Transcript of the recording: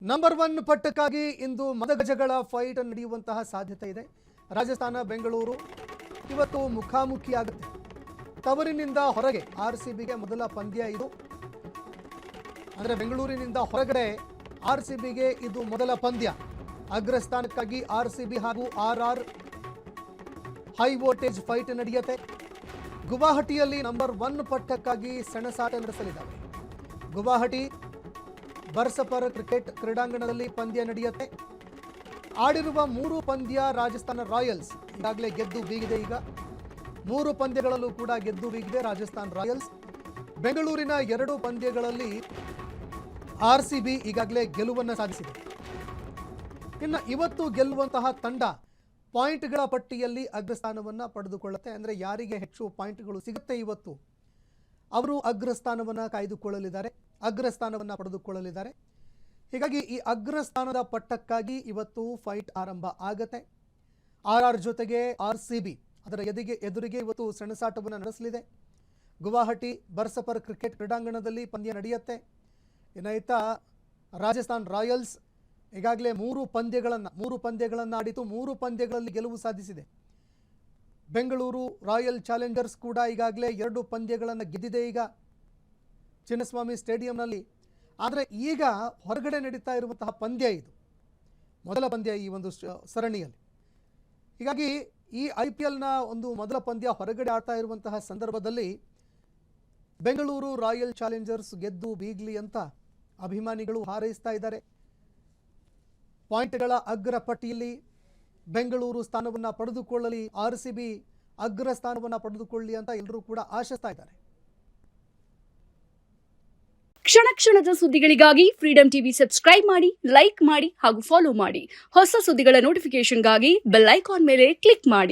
Number 1 ಪಟ್ಟಕ್ಕಾಗಿ ಇಂದು ಮದಗಜಗಳ fight ನಡೆಯುವಂತಹ ಸಾಧ್ಯತೆ ಇದೆ. ರಾಜಸ್ಥಾನ ಬೆಂಗಳೂರು ಇವತ್ತು ಮುಖಾಮುಖಿ ಆಗುತ್ತೆ. ತವರಿನಿಂದ ಹೊರಗೆ ಆರ್ಸಿಬಿಗೆ ಮೊದಲ ಪಂದ್ಯ ಇದು. ಅಂದರೆ ಬೆಂಗಳೂರಿನಿಂದ ಹೊರಗಡೆ ಆರ್ಸಿಬಿಗೆ ಇದು ಮೊದಲ ಪಂದ್ಯ. ಅಗ್ರಸ್ಥಾನಕ್ಕಾಗಿ ಆರ್ಸಿಬಿ ಹಾಗೂ ಆರ್ಆರ್ ಹೈ ವೋಲ್ಟೇಜ್ ಫೈಟ್ ನಡೆಯುತ್ತೆ. ಗುವಾಹಟಿಯಲ್ಲಿ ನಂಬರ್ 1 ಪಟ್ಟಕ್ಕಾಗಿ ಸೆಣಸಾಟ ನಡೆಸಲಿದ್ದಾವೆ. ಗುವಾಹಟಿ ಬರ್ಸಪರ್ ಕ್ರಿಕೆಟ್ ಕ್ರೀಡಾಂಗಣದಲ್ಲಿ ಪಂದ್ಯ ನಡೆಯುತ್ತೆ. ಆಡಿರುವ 3 ಪಂದ್ಯ ರಾಜಸ್ಥಾನ ರಾಯಲ್ಸ್ ಈಗಾಗಲೇ ಗೆದ್ದು ಬೀಗಿದೆ. ಈಗ 3 ಪಂದ್ಯಗಳಲ್ಲೂ ಕೂಡ ಗೆದ್ದು ಬೀಗಿದೆ ರಾಜಸ್ಥಾನ್ ರಾಯಲ್ಸ್. ಬೆಂಗಳೂರಿನ 2 ಪಂದ್ಯಗಳಲ್ಲಿ ಆರ್ಸಿಬಿ ಈಗಾಗಲೇ ಗೆಲುವನ್ನು ಸಾಧಿಸಿದೆ. ಇನ್ನು ಇವತ್ತು ಗೆಲ್ಲುವಂತಹ ತಂಡ ಪಾಯಿಂಟ್ಗಳ ಪಟ್ಟಿಯಲ್ಲಿ ಅಗ್ರಸ್ಥಾನವನ್ನು ಪಡೆದುಕೊಳ್ಳುತ್ತೆ. ಅಂದರೆ ಯಾರಿಗೆ ಹೆಚ್ಚು ಪಾಯಿಂಟ್ಗಳು ಸಿಗುತ್ತೆ ಇವತ್ತು ಅವರು ಅಗ್ರಸ್ಥಾನವನ್ನು ಕಾಯ್ದುಕೊಳ್ಳಲಿದ್ದಾರೆ, ಅಗ್ರಸ್ಥಾನವನ್ನು ಪಡೆದುಕೊಳ್ಳಲಿದ್ದಾರೆ. ಹೀಗಾಗಿ ಈ ಅಗ್ರಸ್ಥಾನದ ಪಟ್ಟಕ್ಕಾಗಿ ಇವತ್ತು ಫೈಟ್ ಆರಂಭ ಆಗತ್ತೆ. ಆರ್ಆರ್ ಜೊತೆಗೆ ಆರ್ಸಿಬಿ ಅದರ ಎದುರಿಗೆ ಇವತ್ತು ಸೆಣಸಾಟವನ್ನು ನಡೆಸಲಿದೆ. ಗುವಾಹಟಿ ಬರ್ಸಪರ್ ಕ್ರಿಕೆಟ್ ಕ್ರೀಡಾಂಗಣದಲ್ಲಿ ಪಂದ್ಯ ನಡೆಯುತ್ತೆ. ಇನ್ನಾಯ್ತ ರಾಜಸ್ಥಾನ್ ರಾಯಲ್ಸ್ ಈಗಾಗಲೇ 3 ಪಂದ್ಯಗಳನ್ನು ಆಡಿತು. 3 ಪಂದ್ಯಗಳಲ್ಲಿ ಗೆಲುವು ಸಾಧಿಸಿದೆ. ಬೆಂಗಳೂರು ರಾಯಲ್ ಚಾಲೆಂಜರ್ಸ್ ಕೂಡ ಈಗಾಗಲೇ 2 ಪಂದ್ಯಗಳನ್ನು ಗೆದ್ದಿದೆ ಈಗ ಚಿನ್ನಸ್ವಾಮಿ ಸ್ಟೇಡಿಯಂನಲ್ಲಿ. ಆದರೆ ಈಗ ಹೊರಗಡೆ ನಡೀತಾ ಇರುವಂತಹ ಪಂದ್ಯ ಇದು ಮೊದಲ ಪಂದ್ಯ ಈ ಒಂದು ಸರಣಿಯಲ್ಲಿ. ಹೀಗಾಗಿ ಈ IPLನ ಒಂದು ಮೊದಲ ಪಂದ್ಯ ಹೊರಗಡೆ ಆಡ್ತಾ ಇರುವಂತಹ ಸಂದರ್ಭದಲ್ಲಿ ಬೆಂಗಳೂರು ರಾಯಲ್ ಚಾಲೆಂಜರ್ಸ್ ಗೆದ್ದು ಬೀಗಲಿ ಅಂತ ಅಭಿಮಾನಿಗಳು ಹಾರೈಸ್ತಾ ಇದ್ದಾರೆ. ಪಾಯಿಂಟ್ಗಳ ಅಗ್ರ ಪಟ್ಟಿಯಲ್ಲಿ ಬೆಂಗಳೂರು ಸ್ಥಾನವನ್ನು ಪಡೆದುಕೊಳ್ಳಲಿ, ಆರ್ಸಿಬಿ ಅಗ್ರ ಸ್ಥಾನವನ್ನು ಪಡೆದುಕೊಳ್ಳಿ ಅಂತ ಎಲ್ಲರೂ ಕೂಡ ಆಶಿಸ್ತಾ ಇದ್ದಾರೆ. ಕ್ಷಣ ಕ್ಷಣದ ಸುದ್ದಿಗಳಿಗಾಗಿ ಫ್ರೀಡಂ ಟಿವಿ ಸಬ್ಸ್ಕ್ರೈಬ್ ಮಾಡಿ, ಲೈಕ್ ಮಾಡಿ ಹಾಗೂ ಫಾಲೋ ಮಾಡಿ. ಹೊಸ ಸುದ್ದಿಗಳ ನೋಟಿಫಿಕೇಶನ್ಗಾಗಿ ಬೆಲ್ ಐಕಾನ್ ಮೇಲೆ ಕ್ಲಿಕ್ ಮಾಡಿ.